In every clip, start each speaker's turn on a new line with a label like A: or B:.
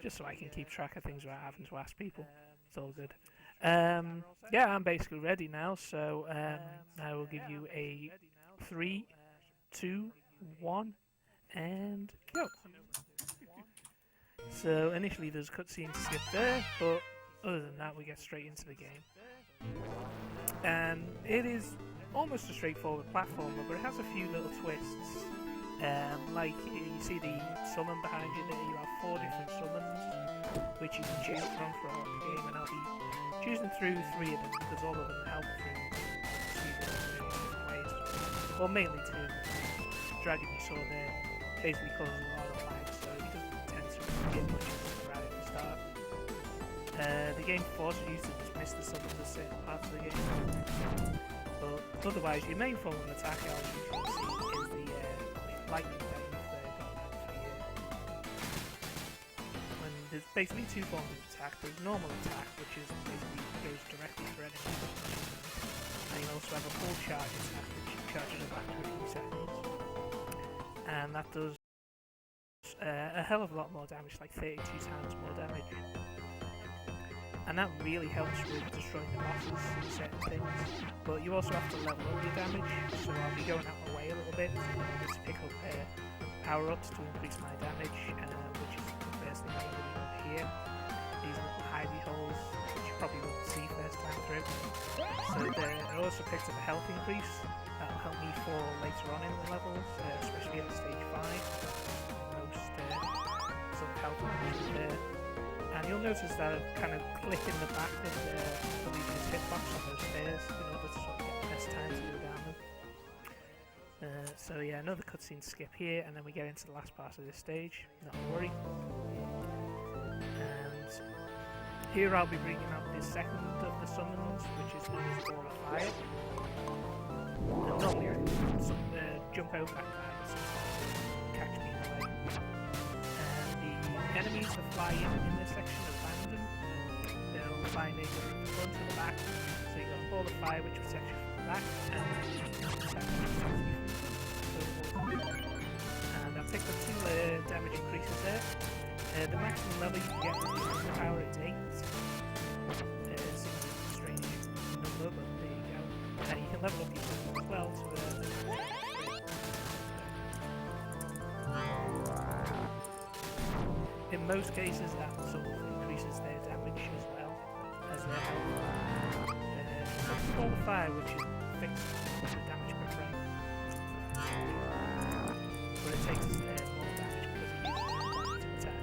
A: just so I can keep track of things without having to ask people. It's all good. Yeah, I'm basically ready now, so I will give you a 3, 2, 1, and go. So initially there's a cutscene to skip there, but other than that we get straight into the game. And it is almost a straightforward platformer, but it has a few little twists. Like you see the summon behind you there, you have 4 different summons which you can choose from throughout the game, and I'll be choosing through 3 of them because all of them help through 2 different ways. Well, mainly 2. Dragoon you saw there basically causes a lot of lag, so he doesn't tend to get much right at the start. The game forces you to dismiss the summons at certain parts of the game. But otherwise, your main form of attack, as you can see, is the lightning that you've got for you. And there's basically 2 forms of attack. There's normal attack, which is basically goes directly for enemies. And you also have a full charge attack, which charges them back to a few seconds. And that does a hell of a lot more damage, like 32 times more damage. And that really helps with destroying the bosses and certain things. But you also have to level up your damage, so I'll be going out my way a little bit in order to pick up power-ups to increase my damage, which is the first thing I'm going to do here. These little hidey holes, which you probably won't see first time through. So I also picked up a health increase. That'll help me for later on in the levels, especially at stage 5. Most sort of health increases there. And you'll notice that I kind of click in the back of the Alisia's hitbox on those stairs in order to sort of get the best time to go down them. So yeah, another cutscene to skip here, and then we get into the last part of this stage, not to worry. And here I'll be bringing up the second of the summons, which is known as Ball of Fire. And normally I can jump over that guy, but sometimes catch me in the way. Enemies that fly in this section are random. They'll fly in either from the front or the back. So you've got a ball of fire which protects you from the back, and I've picked up 2 damage increases there. The maximum level you can get with the power is 8. Seems a strange number, but there you go. And you can level up your summons as well to in most cases, that sort of increases their damage as well as their health. Ball of Fire, which is fixed to the damage per frame, but it takes more damage because it uses to attack.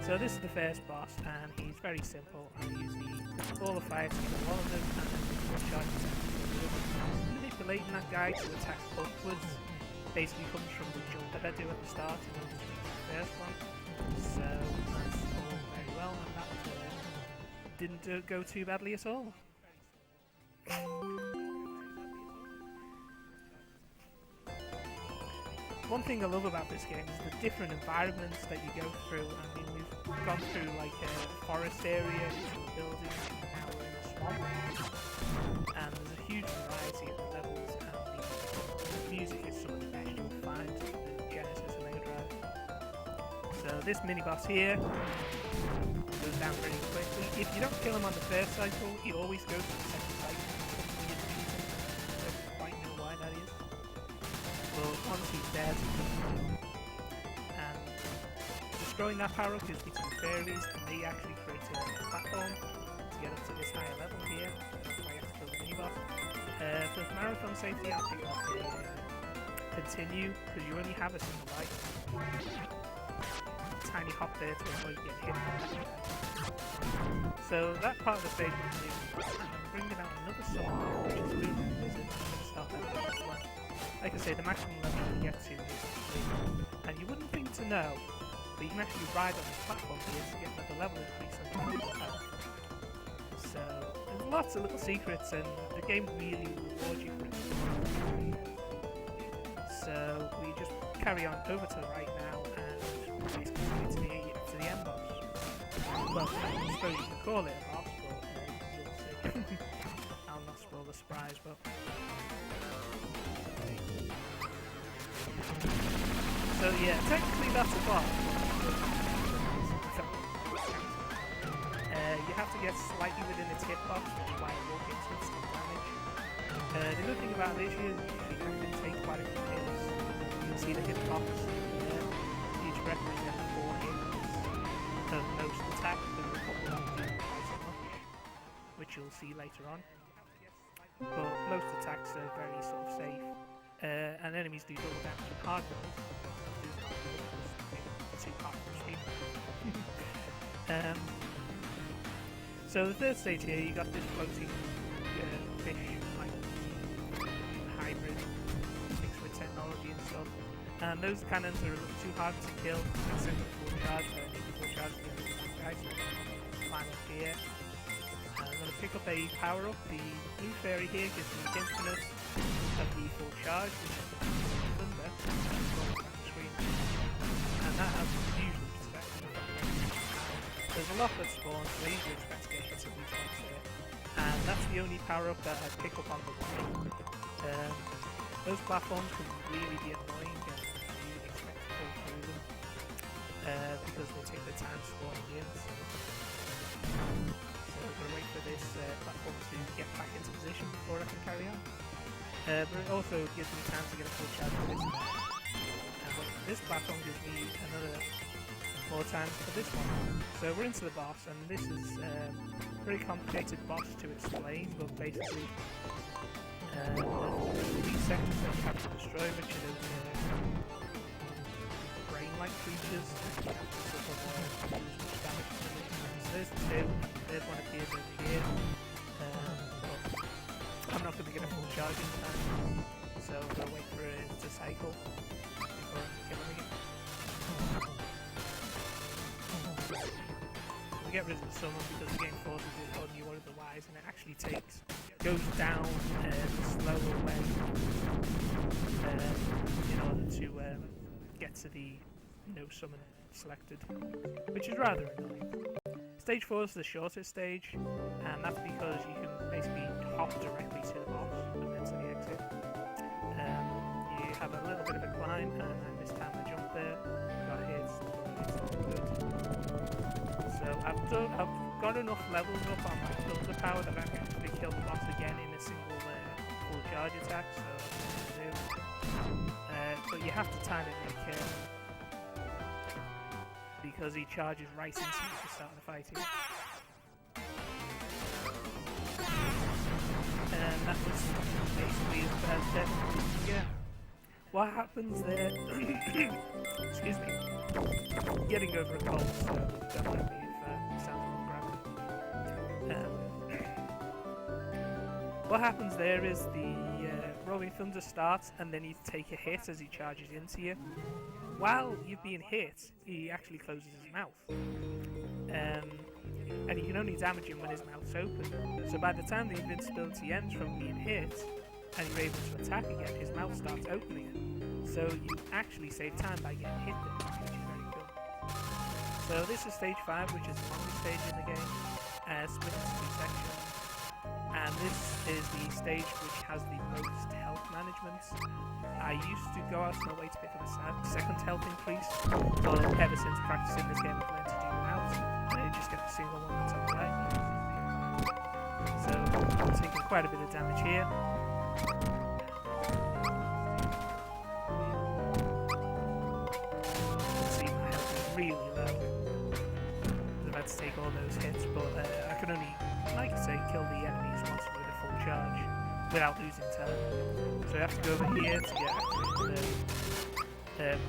A: So this is the first boss, and he's very simple. I use the Ball of Fire to kill one of them, and then the full charge attack to kill the other. Manipulating that guy to attack upwards basically comes from the jump that I do at the start in order to beat the first one. So that's all very well, and that didn't go too badly at all. One thing I love about this game is the different environments that you go through. I mean, we've gone through like a forest area, into a building, and now we're in a swamp. And there's a huge variety of levels, and the music is some of the best you'll find in the Genesis and Mega Drive. So this mini-boss here goes down pretty quickly. If you don't kill him on the first cycle, he always goes to the second cycle. I don't quite know why that is. Well, once he's dead, and destroying that power-up gives me 2 fairies, and they actually create a platform to get up to this higher level here. That's why I have to kill the mini-boss. For marathon safety, I'll pick up the continue, because you only have a single life. Tiny hop there to avoid getting hit by that. So that part of the stage is new. I'm bringing out another summon, which is Luke Wizard. I'm going to start that with as well. Like I say, the maximum level you can get to is 3. And you wouldn't think to know, but you can actually ride on this platform here to get another level increase on your power. So there's lots of little secrets, and the game really rewards you for it. So we just carry on over to the right now, and basically to the end boss. Well, I suppose you can call it a boss, but you'll see. I'll not spoil the surprise, but... So yeah, technically that's a boss. You have to get slightly within its hitbox, which is why it will get instant damage. The good thing about this is you can take quite a few hits. You can see the hitbox there. Each represents 4 hits of most attack, but a couple that do twice as much, which you'll see later on. But most attacks are very sort of safe, and enemies do double damage with hard balls. So the third stage here, you got this floating fish, like hybrid, mixed with technology and stuff. And those cannons are a little too hard to kill. They send them full charge, full charge to the other guys. So climb up here. And I'm going to pick up a power up. The blue fairy here gives me infinite of the full charge, which is thunder. And that has usually there's a lot that spawns, so you usually expect to get hit at these ones here. And that's the only power-up that I pick up on the way. Those platforms can really be annoying and you expect to pull through them because they take the time spawning in. So I'm going to wait for this platform to get back into position before I can carry on. But it also gives me time to get a full charge for this one. And this platform gives me another more time for this one. So we're into the boss, and this is a very complicated boss to explain, but basically these sectors that you have to destroy, which are those brain-like creatures, you have to sort of do as much damage to them. So there's the two, and the third one appears over here. But I'm not going to get a full charge in time, so we'll wait for it to cycle before killing it. Get rid of the summon because the game forces it on you otherwise, and it actually goes down the slower way in order to get to the no summon selected, which is rather annoying. Stage 4 is the shortest stage, and that's because you can basically hop directly to the boss and then to the exit. You have a little bit of a climb, and this time I jumped there, got hit, it's not good. So I've got enough levels up on my thunder power that I can actually kill the boss again in a single full charge attack, so that's what I'm do. But you have to time it really carefully because he charges right into you at the start of the fight here. And that was basically as bad as death. Yeah. What happens there? Excuse me. Getting over a cold, so don't let me. What happens there is the rolling thunder starts, and then you take a hit as he charges into you. While you've been hit, he actually closes his mouth, and you can only damage him when his mouth's open. So by the time the invincibility ends from being hit, and you're able to attack again, his mouth starts opening again. So you actually save time by getting hit there, which is very cool. So this is stage 5, which is the longest stage in the game, split into 2 sections. And this is the stage which has the most health management. I used to go out of my way to pick up a second health increase, but ever since practicing this game I've learned to do without, and I just get the single one that's on the right. So I'm taking quite a bit of damage here. You can see my health is really low. I've had to take all those hits, but I can only, like I say, kill the enemies once with a full charge without losing time. So I have to go over here to get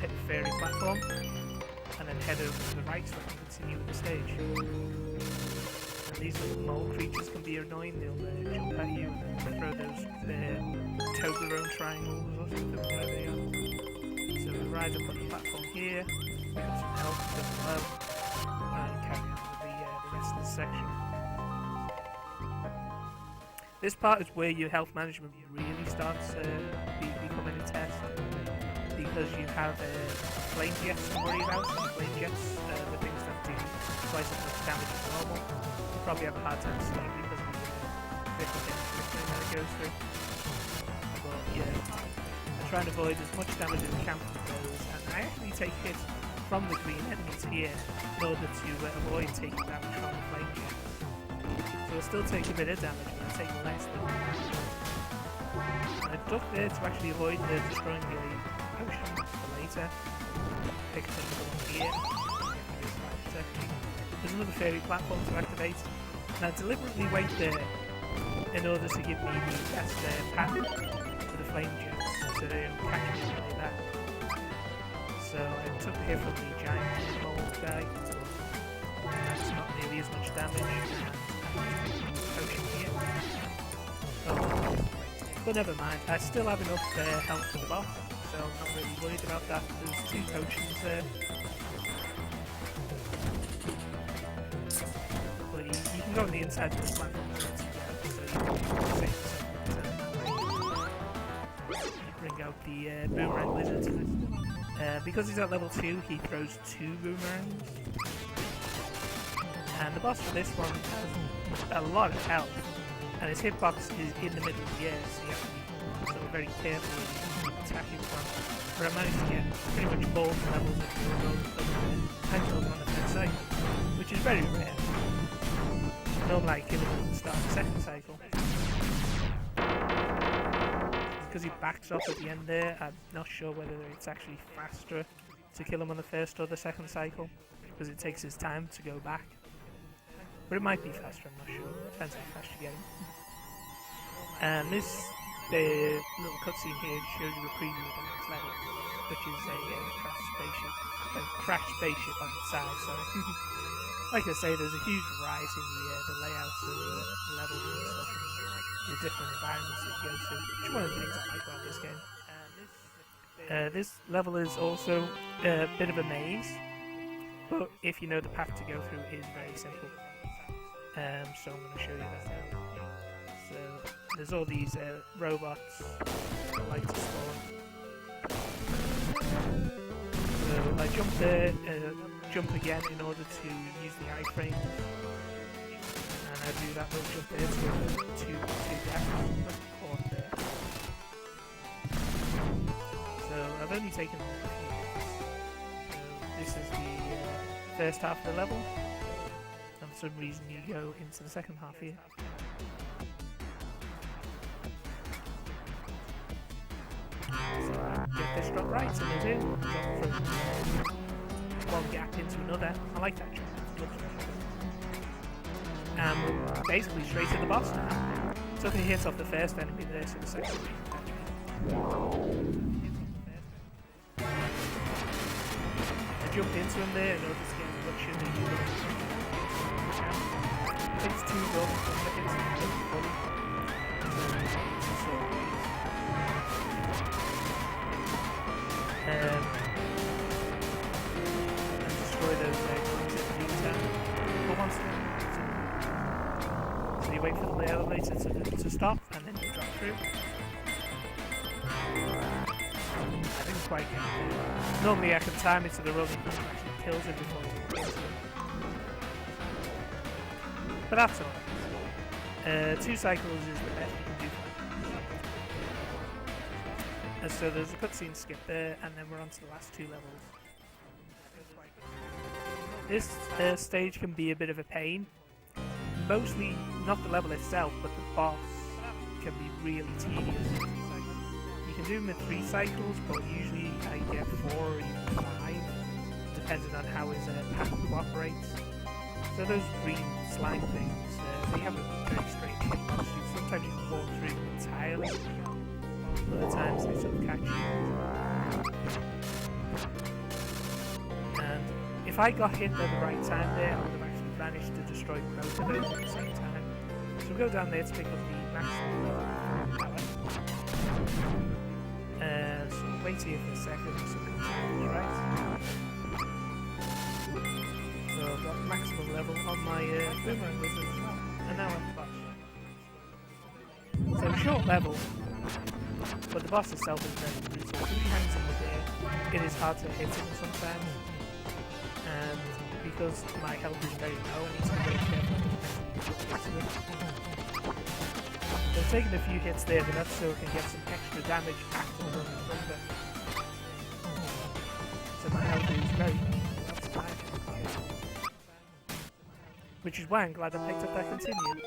A: the fairy platform, and then head over to the right so I can continue with the stage. And these little mole creatures can be annoying. They'll jump at you and throw those Toblerone triangles or something, whatever they are. So we ride up on the platform here, we got some health just below, and carry on with the rest of the section. This part is where your health management really starts becoming a test, because you have flame jets to worry about. Flame jets, the things that do twice as much damage as normal. You probably have a hard time seeing because of the trickle that it goes through. But yeah, I try and avoid as much damage as I can from those, and I actually take hits from the green enemies here in order to avoid taking damage from the flame jets. So we'll still take a bit of damage, but I'll take less than that. I ducked there to actually avoid the destroying the potion for later. Pick up another one here. There's another fairy platform to activate. And I deliberately wait there in order to give me the best path to the flame jets, so they don't catch me like that. So I took a hit from the giant mold guy, and that's not nearly as much damage, and potion here. Oh, but never mind, I still have enough health for the boss, so I'm not really worried about that. There's 2 potions there. But you can go on the inside of this platform, so you can bring out the boomerang lizard. Because he's at level 2, he throws 2 boomerangs. And the boss for this one has a lot of health, and his hitbox is in the middle of the air, so you have to be sort of very careful when you attack him from. But I managed to get pretty much both levels of the tentacles on the first cycle, which is very rare. Normally I kill him at the start of the second cycle. Because he backs off at the end there, I'm not sure whether it's actually faster to kill him on the first or the second cycle, because it takes his time to go back. But it might be faster, I'm not sure. Depends how fast you get him. And this little cutscene here shows you a preview of the next level, which is a crashed spaceship on its side, sorry. Like I say, there's a huge rise in the layouts of the levels and stuff, and the different environments that you go to, which is one of the things I like about this game. This level is also a bit of a maze, but if you know the path to go through, it is very simple. So I'm going to show you that now. So there's all these robots that like to spawn. So I jump there, jump again in order to use the iframe, and I do that little jump there to death on there. So I've only taken a few hits. So this is the first half of the level. And for some reason you go into the second half here. So I get this drop right, and it's in. Jump from one gap into another. I like that jump. It looks very good. And we're basically straight to the boss now. Took a hit off the first enemy there, so the second one. I jumped into him there in order to get as much in the unit. Takes 2 golden seconds to hit the body. And destroy those guns at the meantime. But once again, so you wait for the elevator to stop, and then you drop through. I didn't quite get it. Normally I can time it so the rolling pin actually kills him before he kills him. But that's alright. 2 cycles is the best you can do. So there's a cutscene skip there, and then we're on to the last 2 levels. This stage can be a bit of a pain. Mostly not the level itself, but the boss can be really tedious. You can do them in 3 cycles, but usually I get 4 or even 5, depending on how his path cooperates. So those green slime things, they have a very strange hitbox. Sometimes you can walk through them entirely, other times they sort of catch you. And if I got hit at the right time there, I would have actually managed to destroy both of those at the same time. So we'll go down there to pick up the maximum power. So wait here for a second, so it comes right. So I've got maximum level on my boomerang lizard as well, and now I'm the boss. So short level, but the boss itself is very brutal. If he hangs in the air, it is hard to hit him sometimes, and because my health is very low, I need to be very careful to hit him. So I've taken a few hits there, but that's so I can get some extra damage after the running thunder. So my health is very low. That's fine. Which is why I'm glad I picked up that continue.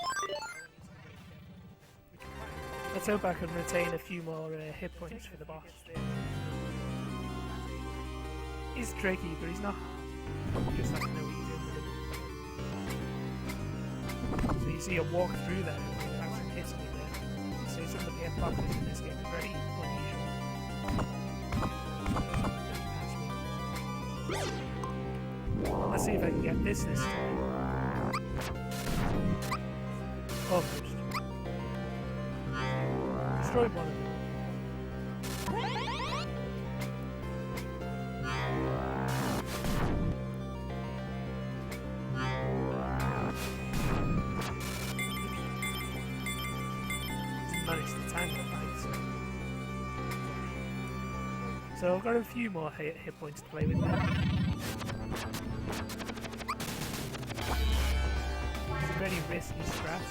A: Let's hope I can retain a few more hit points for the boss. He's tricky, but he's not hard. You just have to know what you're doing with him. So you see a walk through there, and it actually hits me there. So some of the game buffers in this game are very unusual. Let's see if I can get this time. Almost. Destroyed one of them. Managed to time that fight. So I've got a few more hit points to play with now. It's a very risky strat.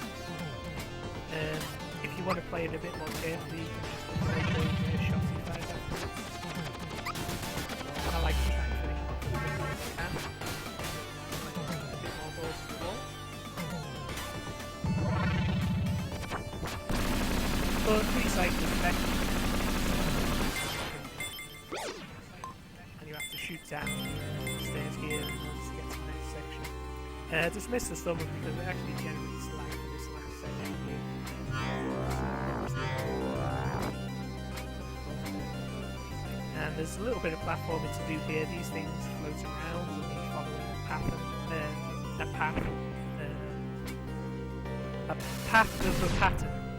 A: If you want to play it a bit more carefully, you can just play those shots you find afterwards. I like to try and finish off as quickly as I can. A bit more balls to the wall. But pretty cycle is effective. And you have to shoot down the stairs here in order to get to the next section. Dismiss the stomach because it actually generates lag for this last section here. And there's a little bit of platforming to do here. These things float around and you follow a path of a pattern,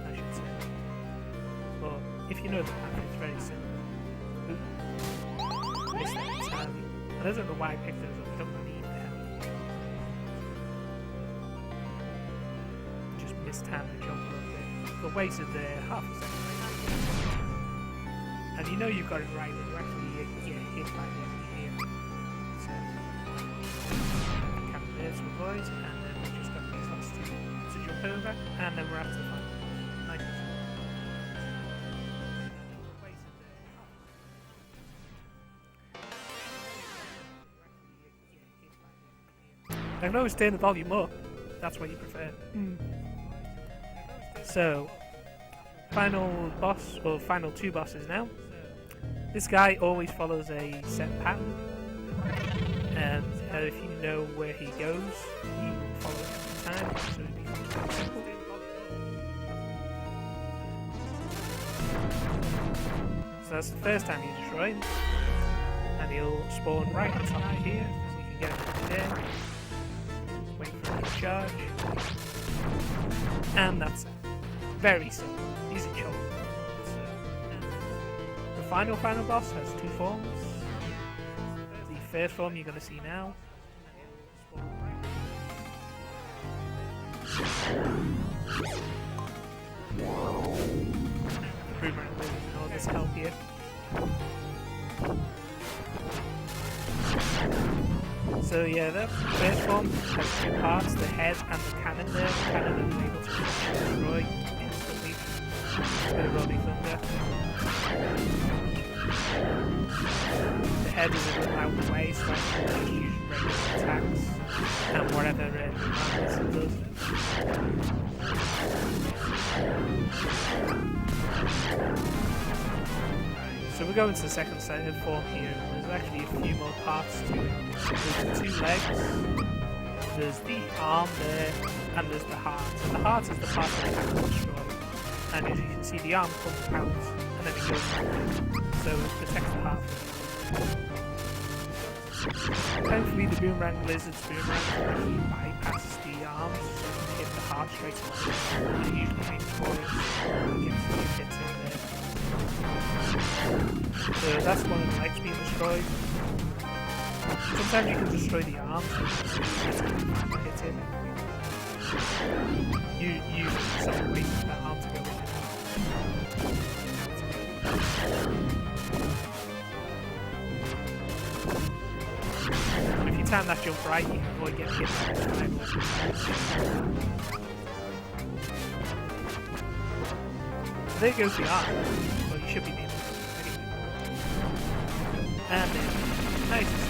A: I should say. But if you know the path, it's very simple. Missed that entirely. I don't know why I picked those up. I don't need them. Just missed time to jump up there. The wasted there half a second. And you know you've got it right when you actually get hit by the enemy here. So, camera there to avoid, and then we just got these last two to jump over, and then we're up to the final. Nice and slow. I can always turn the volume up, that's what you prefer. So, final boss, or final two bosses now. This guy always follows a set pattern, and if you know where he goes, you will follow it every time, so it becomes quite simple. So that's the first time you destroy him, and he'll spawn right on top of here, so you can get him over there, wait for him to charge, and that's it. Very simple, easy choice. The final boss has two forms. The first form you're going to see now. Boomerang lizards and all this help here. So yeah, the first form has two parts, the head and the cannon there. The cannon is able to destroy instantly. A bit of rolling thunder. The head is a little out of the way, so I can just use regular attacks and whatever it does. So we're going to the second set of form here. There's actually a few more parts to it. There's the two legs, there's the arm there, and there's the heart. And the heart is the part that I have to destroy. And as you can see, the arm comes out, and then it goes back in. So it protects the heart. Thankfully, the boomerang lizard's boomerang actually bypasses the arms, so you can hit the heart straight away. And it usually makes for it, gets a few hits in there. So that's one of the legs being destroyed. Sometimes you can destroy the arms, so you hit it. Usually someone wastes that arm to go in. If you time that jump right, you can avoid getting hit by the time. So there goes the arm. Well, you should be near it. Anyway. And then, nice.